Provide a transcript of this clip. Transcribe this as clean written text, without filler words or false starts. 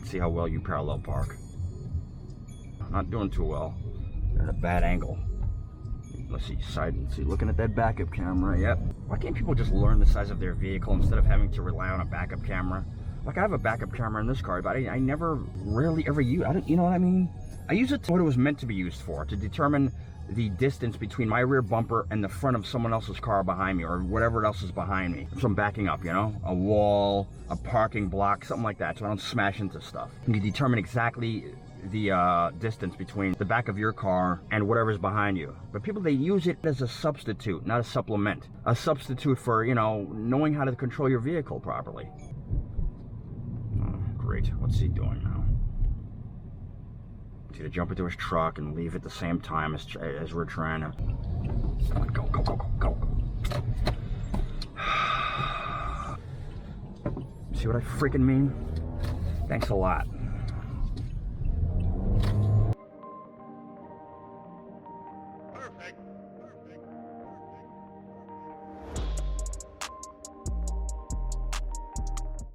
See how well you parallel park. Not doing too well. At a bad angle. Let's see, looking at that backup camera, yep. Why can't people just learn the size of their vehicle instead of having to rely on a backup camera? Like, I have a backup camera in this car, but I never rarely ever use it. You know what I mean? I use it to what it was meant to be used for, to determine the distance between my rear bumper and the front of someone else's car behind me, or whatever else is behind me. So I'm backing up, you know? A wall, a parking block, something like that, so I don't smash into stuff. You determine exactly the distance between the back of your car and whatever's behind you. But people, they use it as a substitute, not a supplement. A substitute for, you know, knowing how to control your vehicle properly. Oh, great. What's he doing now? He's gonna jump into his truck and leave at the same time as we're trying to... Go, go, go, go, go. See what I freaking mean? Thanks a lot.